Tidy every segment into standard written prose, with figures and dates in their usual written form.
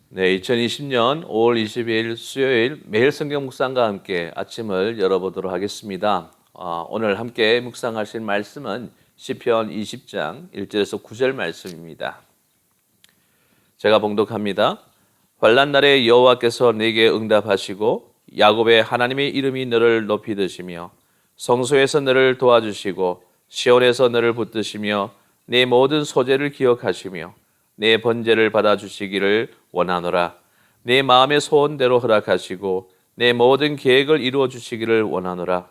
네, 2020년 5월 22일 수요일 매일 성경 묵상과 함께 아침을 열어보도록 하겠습니다. 오늘 함께 묵상하실 말씀은 시편 20장 1절에서 9절 말씀입니다. 제가 봉독합니다. 환난 날에 여호와께서 내게 응답하시고 야곱의 하나님의 이름이 너를 높이 드시며 성소에서 너를 도와주시고 시온에서 너를 붙드시며 내 모든 소재를 기억하시며 내 번제를 받아주시기를 원하노라. 내 마음의 소원대로 허락하시고 내 모든 계획을 이루어 주시기를 원하노라.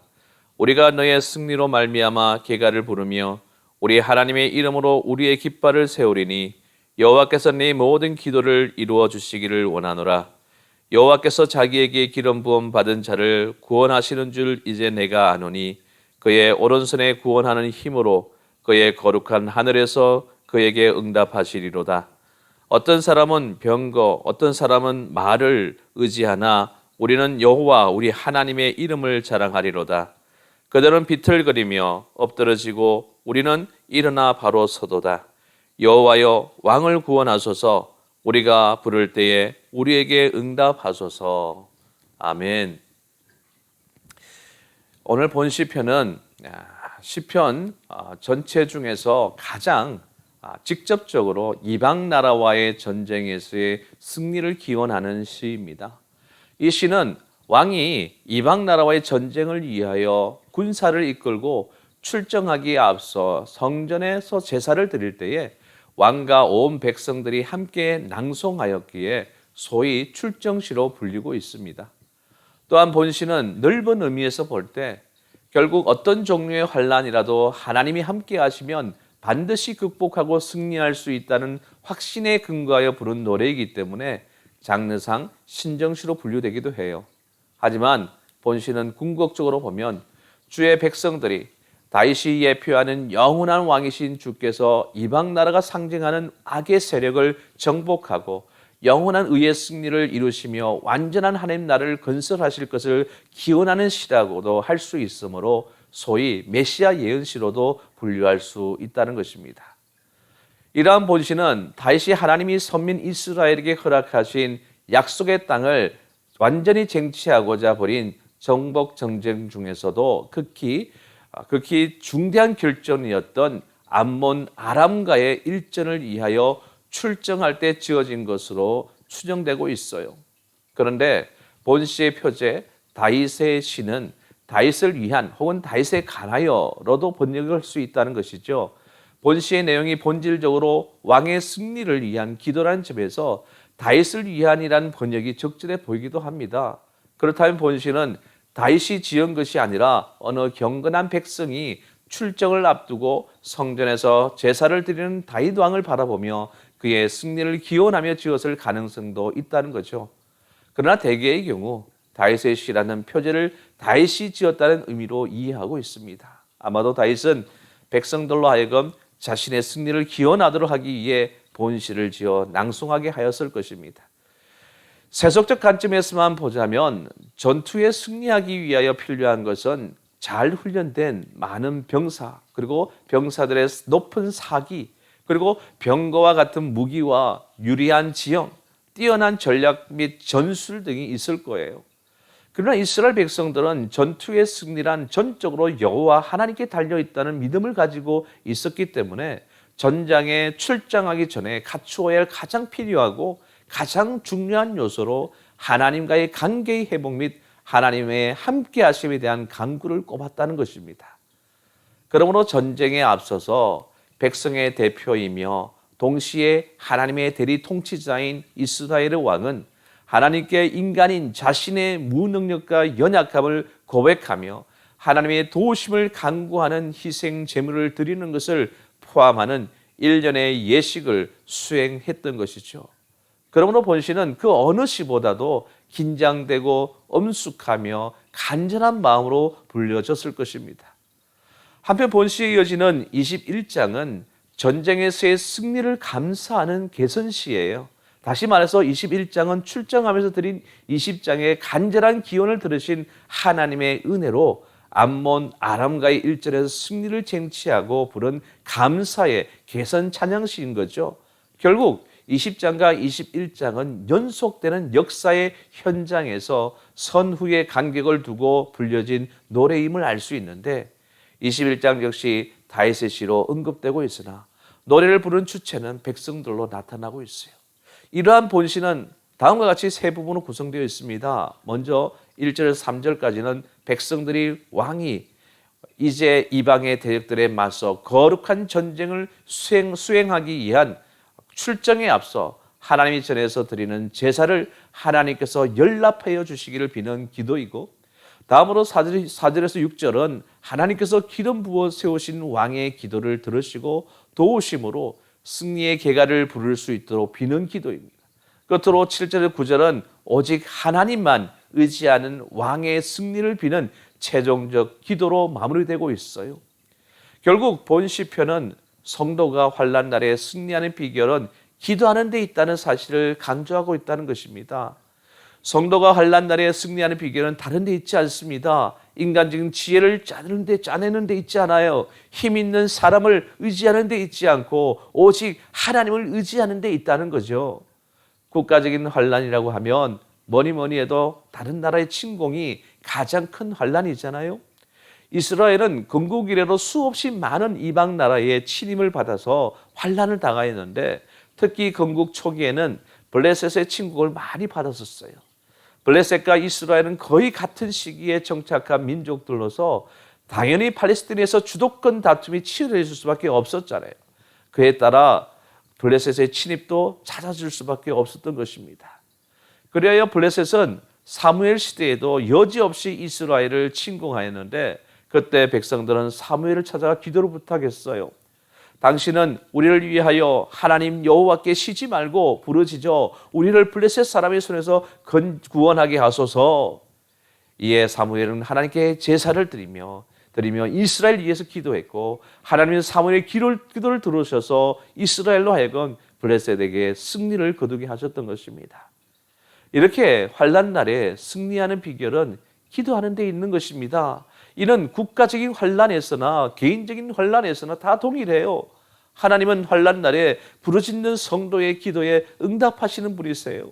우리가 너의 승리로 말미암아 계가를 부르며 우리 하나님의 이름으로 우리의 깃발을 세우리니 여호와께서 내 모든 기도를 이루어 주시기를 원하노라. 여호와께서 자기에게 기름 부음 받은 자를 구원하시는 줄 이제 내가 아노니 그의 오른손에 구원하는 힘으로 그의 거룩한 하늘에서 그에게 응답하시리로다. 어떤 사람은 병거, 어떤 사람은 말을 의지하나 우리는 여호와 우리 하나님의 이름을 자랑하리로다. 그들은 비틀거리며 엎드러지고 우리는 일어나 바로 서도다. 여호와여 왕을 구원하소서. 우리가 부를 때에 우리에게 응답하소서. 아멘. 오늘 본 시편은 시편 전체 중에서 가장 직접적으로 이방 나라와의 전쟁에서의 승리를 기원하는 시입니다. 이 시는 왕이 이방 나라와의 전쟁을 위하여 군사를 이끌고 출정하기에 앞서 성전에서 제사를 드릴 때에 왕과 온 백성들이 함께 낭송하였기에 소위 출정시로 불리고 있습니다. 또한 본시는 넓은 의미에서 볼 때 결국 어떤 종류의 환난이라도 하나님이 함께 하시면 반드시 극복하고 승리할 수 있다는 확신에 근거하여 부른 노래이기 때문에 장르상 신정시로 분류되기도 해요. 하지만 본시는 궁극적으로 보면 주의 백성들이 다윗이 예표하는 영원한 왕이신 주께서 이방 나라가 상징하는 악의 세력을 정복하고 영원한 의의 승리를 이루시며 완전한 하나님 나라를 건설하실 것을 기원하는 시라고도 할 수 있으므로 소위 메시아 예언시로도 분류할 수 있다는 것입니다. 이러한 본시는 다윗이 하나님이 선민 이스라엘에게 허락하신 약속의 땅을 완전히 쟁취하고자 벌인 정복 전쟁 중에서도 극히 중대한 결전이었던 암몬 아람과의 일전을 위하여 출정할 때 지어진 것으로 추정되고 있어요. 그런데 본시의 표제 다윗의 시는 다윗을 위한 혹은 다윗에 관하여로도 번역할 수 있다는 것이죠. 본시의 내용이 본질적으로 왕의 승리를 위한 기도라는 점에서 다윗을 위한이라는 번역이 적절해 보이기도 합니다. 그렇다면 본시는 다윗이 지은 것이 아니라 어느 경건한 백성이 출정을 앞두고 성전에서 제사를 드리는 다윗 왕을 바라보며 그의 승리를 기원하며 지었을 가능성도 있다는 거죠. 그러나 대개의 경우 다윗의 시라는 표제를 다윗이 지었다는 의미로 이해하고 있습니다. 아마도 다윗은 백성들로 하여금 자신의 승리를 기원하도록 하기 위해 본시를 지어 낭송하게 하였을 것입니다. 세속적 관점에서만 보자면 전투에 승리하기 위하여 필요한 것은 잘 훈련된 많은 병사, 그리고 병사들의 높은 사기, 그리고 병거와 같은 무기와 유리한 지형, 뛰어난 전략 및 전술 등이 있을 거예요. 그러나 이스라엘 백성들은 전투의 승리란 전적으로 여호와 하나님께 달려있다는 믿음을 가지고 있었기 때문에 전장에 출장하기 전에 갖추어야 할 가장 필요하고 가장 중요한 요소로 하나님과의 관계의 회복 및 하나님의 함께 하심에 대한 간구를 꼽았다는 것입니다. 그러므로 전쟁에 앞서서 백성의 대표이며 동시에 하나님의 대리 통치자인 이스라엘의 왕은 하나님께 인간인 자신의 무능력과 연약함을 고백하며 하나님의 도우심을 간구하는 희생 제물을 드리는 것을 포함하는 일련의 예식을 수행했던 것이죠. 그러므로 본시는 그 어느 시보다도 긴장되고 엄숙하며 간절한 마음으로 불려졌을 것입니다. 한편 본시에 이어지는 21장은 전쟁에서의 승리를 감사하는 개선시예요. 다시 말해서 21장은 출정하면서 드린 20장의 간절한 기원을 들으신 하나님의 은혜로 암몬 아람과의 일전에서 승리를 쟁취하고 부른 감사의 개선 찬양시인 거죠. 결국 20장과 21장은 연속되는 역사의 현장에서 선후의 간격을 두고 불려진 노래임을 알 수 있는데 21장 역시 다윗의 시로 언급되고 있으나 노래를 부르는 주체는 백성들로 나타나고 있어요. 이러한 본시는 다음과 같이 세 부분으로 구성되어 있습니다. 먼저 1절에서 3절까지는 백성들이 왕이 이제 이방의 대적들에 맞서 거룩한 전쟁을 수행하기 위한 출정에 앞서 하나님이 전해서 드리는 제사를 하나님께서 연락하여 주시기를 비는 기도이고, 다음으로 4절에서 6절은 하나님께서 기름 부어 세우신 왕의 기도를 들으시고 도우심으로 승리의 계가를 부를 수 있도록 비는 기도입니다. 끝으로 7절에서 9절은 오직 하나님만 의지하는 왕의 승리를 비는 최종적 기도로 마무리되고 있어요. 결국 본 시편은 성도가 환난 날에 승리하는 비결은 기도하는 데 있다는 사실을 강조하고 있다는 것입니다. 성도가 환난 날에 승리하는 비결은 다른 데 있지 않습니다. 인간적인 지혜를 짜내는 데 있지 않아요. 힘 있는 사람을 의지하는 데 있지 않고 오직 하나님을 의지하는 데 있다는 거죠. 국가적인 환난이라고 하면 뭐니 해도 다른 나라의 침공이 가장 큰 환난이잖아요. 이스라엘은 건국 이래로 수없이 많은 이방 나라의 침입을 받아서 환난을 당하였는데 특히 건국 초기에는 블레셋의 침공을 많이 받았었어요. 블레셋과 이스라엘은 거의 같은 시기에 정착한 민족들로서 당연히 팔레스틴에서 주도권 다툼이 치열해질 수밖에 없었잖아요. 그에 따라 블레셋의 침입도 잦아질 수밖에 없었던 것입니다. 그리하여 블레셋은 사무엘 시대에도 여지없이 이스라엘을 침공하였는데 그때 백성들은 사무엘을 찾아가 기도를 부탁했어요. 당신은 우리를 위하여 하나님 여호와께 쉬지 말고 부르짖어 우리를 블레셋 사람의 손에서 구원하게 하소서. 이에 사무엘은 하나님께 제사를 드리며 이스라엘 위해서 기도했고 하나님은 사무엘의 기도를 들으셔서 이스라엘로 하여금 블레셋에게 승리를 거두게 하셨던 것입니다. 이렇게 환난 날에 승리하는 비결은 기도하는 데 있는 것입니다. 이는 국가적인 환난에서나 개인적인 환난에서나 다 동일해요. 하나님은 환난 날에 부르짖는 성도의 기도에 응답하시는 분이세요.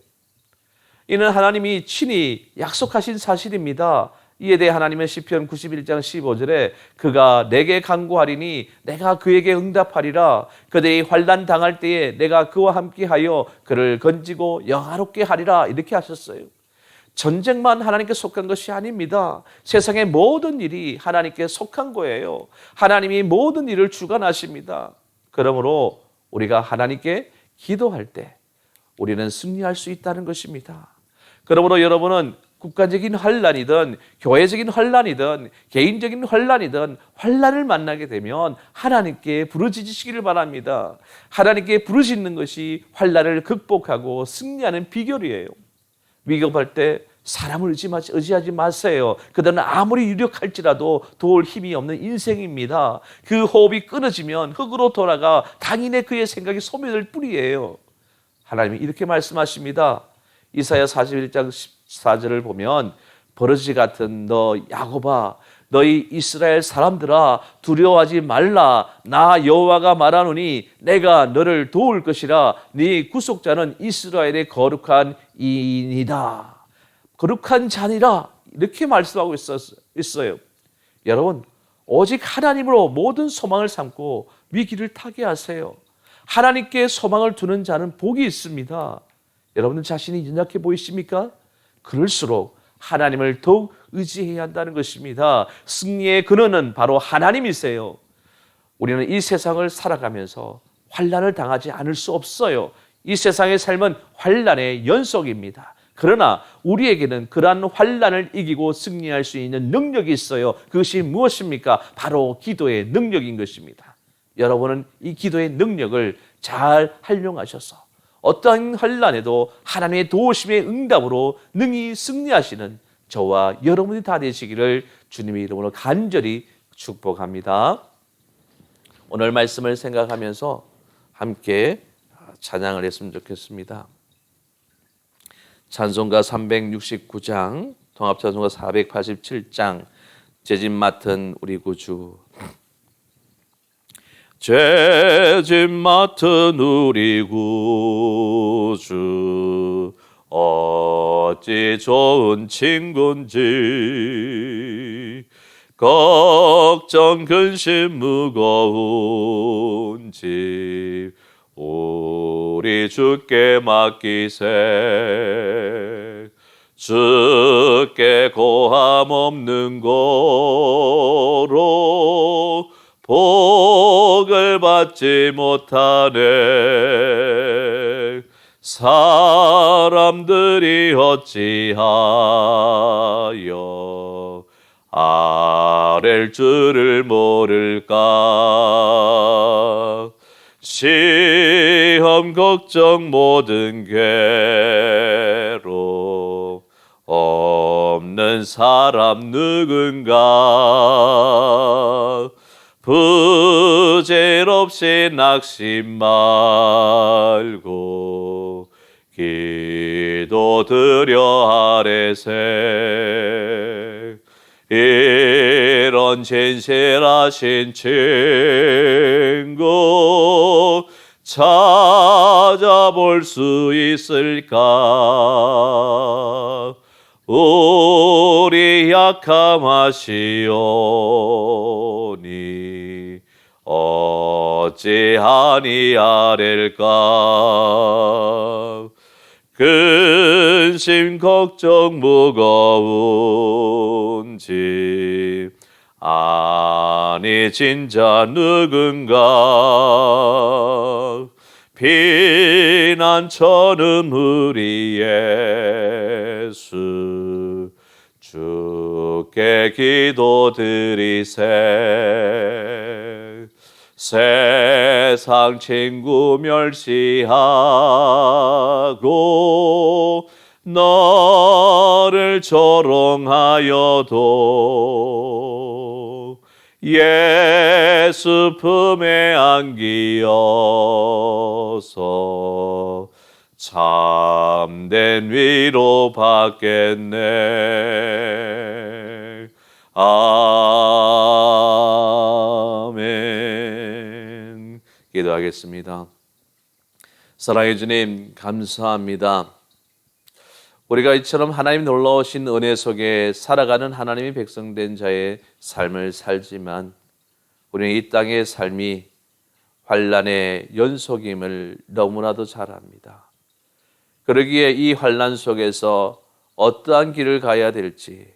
이는 하나님이 친히 약속하신 사실입니다. 이에 대해 하나님은 시편 91장 15절에 그가 내게 간구하리니 내가 그에게 응답하리라. 그대의 환난 당할 때에 내가 그와 함께하여 그를 건지고 영화롭게 하리라. 이렇게 하셨어요. 전쟁만 하나님께 속한 것이 아닙니다. 세상의 모든 일이 하나님께 속한 거예요. 하나님이 모든 일을 주관하십니다. 그러므로 우리가 하나님께 기도할 때 우리는 승리할 수 있다는 것입니다. 그러므로 여러분은 국가적인 환난이든 교회적인 환난이든 개인적인 환난이든 환난을 만나게 되면 하나님께 부르짖으시기를 바랍니다. 하나님께 부르짖는 것이 환난을 극복하고 승리하는 비결이에요. 위급할 때 사람을 의지하지 마세요. 그들은 아무리 유력할지라도 도울 힘이 없는 인생입니다. 그 호흡이 끊어지면 흙으로 돌아가 당연히 그의 생각이 소멸될 뿐이에요. 하나님이 이렇게 말씀하십니다. 이사야 41장 14절을 보면 버러지 같은 너 야곱아 너희 이스라엘 사람들아 두려워하지 말라. 나 여호와가 말하노니 내가 너를 도울 것이라. 네 구속자는 이스라엘의 거룩한 이인이다. 거룩한 자니라. 이렇게 말씀하고 있어요. 여러분 오직 하나님으로 모든 소망을 삼고 위기를 타게 하세요. 하나님께 소망을 두는 자는 복이 있습니다. 여러분들 자신이 연약해 보이십니까? 그럴수록 하나님을 더욱 의지해야 한다는 것입니다. 승리의 근원은 바로 하나님이세요. 우리는 이 세상을 살아가면서 환난을 당하지 않을 수 없어요. 이 세상의 삶은 환난의 연속입니다. 그러나 우리에게는 그러한 환난을 이기고 승리할 수 있는 능력이 있어요. 그것이 무엇입니까? 바로 기도의 능력인 것입니다. 여러분은 이 기도의 능력을 잘 활용하셔서 어떠한 환난에도 하나님의 도우심의 응답으로 능히 승리하시는 저와 여러분이 다 되시기를 주님의 이름으로 간절히 축복합니다. 오늘 말씀을 생각하면서 함께 찬양을 했으면 좋겠습니다. 찬송가 369장, 통합찬송가 487장, 제집 맡은 우리 구주. 죄짐 맡은 우리 구주 어찌 좋은 친구인지 걱정 근심 무거운 집 우리 주께 맡기세. 주께 고함 없는 고로 복을 받지 못하네. 사람들이 어찌하여 아랠 줄을 모를까. 시험 걱정 모든 괴로 없는 사람 누군가. 부질없이 낙심 말고 기도드려 아뢰세. 이런 진실하신 친구 찾아볼 수 있을까. 우리 약함하시오니 어찌하니 아랠까. 근심 걱정 무거운 집 아니 진짜 누군가. 피난처는 우리 예수 주께 기도드리세. 세상 친구 멸시하고 너를 조롱하여도 예수 품에 안기어서 참된 위로 받겠네. 아멘. 기도하겠습니다. 사랑해 주님, 감사합니다. 우리가 이처럼 하나님 놀라우신 은혜 속에 살아가는 하나님의 백성된 자의 삶을 살지만 우리는 이 땅의 삶이 환난의 연속임을 너무나도 잘 압니다. 그러기에 이 환난 속에서 어떠한 길을 가야 될지,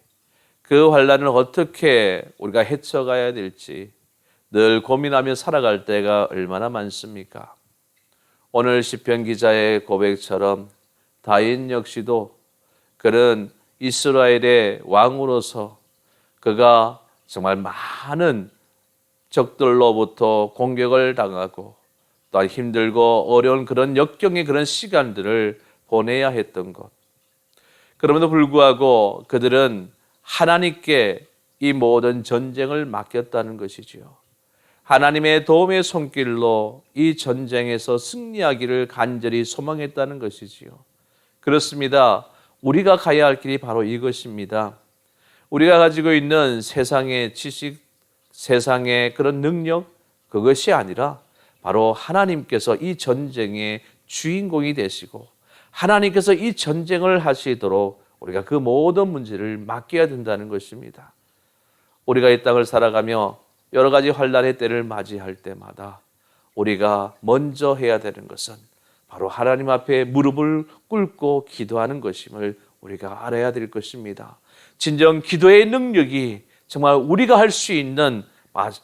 그 환난을 어떻게 우리가 헤쳐가야 될지 늘 고민하며 살아갈 때가 얼마나 많습니까? 오늘 시편 기자의 고백처럼 다윗 역시도 그는 이스라엘의 왕으로서 그가 정말 많은 적들로부터 공격을 당하고 또 힘들고 어려운 그런 역경의 그런 시간들을 보내야 했던 것. 그럼에도 불구하고 그들은 하나님께 이 모든 전쟁을 맡겼다는 것이지요. 하나님의 도움의 손길로 이 전쟁에서 승리하기를 간절히 소망했다는 것이지요. 그렇습니다. 우리가 가야 할 길이 바로 이것입니다. 우리가 가지고 있는 세상의 지식, 세상의 그런 능력, 그것이 아니라 바로 하나님께서 이 전쟁의 주인공이 되시고 하나님께서 이 전쟁을 하시도록 우리가 그 모든 문제를 맡겨야 된다는 것입니다. 우리가 이 땅을 살아가며 여러 가지 환난의 때를 맞이할 때마다 우리가 먼저 해야 되는 것은 바로 하나님 앞에 무릎을 꿇고 기도하는 것임을 우리가 알아야 될 것입니다. 진정 기도의 능력이 정말 우리가 할 수 있는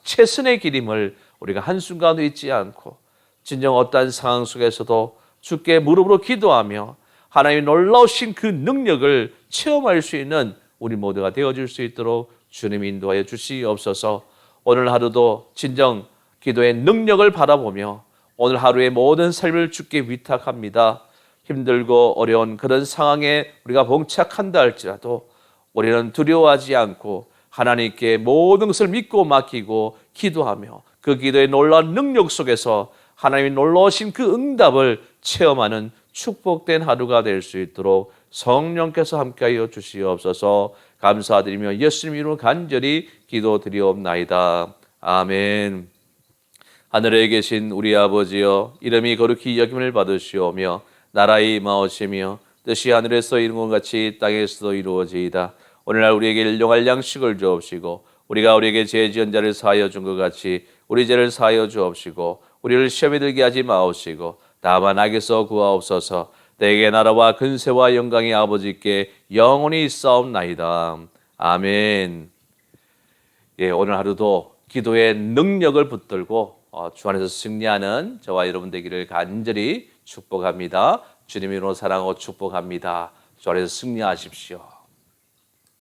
최선의 길임을 우리가 한순간도 잊지 않고 진정 어떠한 상황 속에서도 주께 무릎으로 기도하며 하나님의 놀라우신 그 능력을 체험할 수 있는 우리 모두가 되어줄 수 있도록 주님이 인도하여 주시옵소서. 오늘 하루도 진정 기도의 능력을 바라보며 오늘 하루의 모든 삶을 주께 위탁합니다. 힘들고 어려운 그런 상황에 우리가 봉착한다 할지라도 우리는 두려워하지 않고 하나님께 모든 것을 믿고 맡기고 기도하며 그 기도의 놀라운 능력 속에서 하나님의 놀라우신 그 응답을 체험하는 축복된 하루가 될 수 있도록 성령께서 함께하여 주시옵소서. 감사드리며 예수님 이름으로 간절히 기도드리옵나이다. 아멘. 하늘에 계신 우리 아버지여, 이름이 거룩히 여김을 받으시오며 나라의 임하오시며 뜻이 하늘에서 이룬 것 같이 땅에서도 이루어지이다. 오늘날 우리에게 일용할 양식을 주옵시고 우리가 우리에게 죄 지은 자를 사하여 준 것 같이 우리 죄를 사하여 주옵시고 우리를 시험에 들게 하지 마옵시고 다만 악에서 구하옵소서. 내게 나라와 근세와 영광이 아버지께 영원히 있사옵나이다. 아멘. 예, 오늘 하루도 기도의 능력을 붙들고 주 안에서 승리하는 저와 여러분 되기를 간절히 축복합니다. 주님으로 사랑하고 축복합니다. 주 안에서 승리하십시오.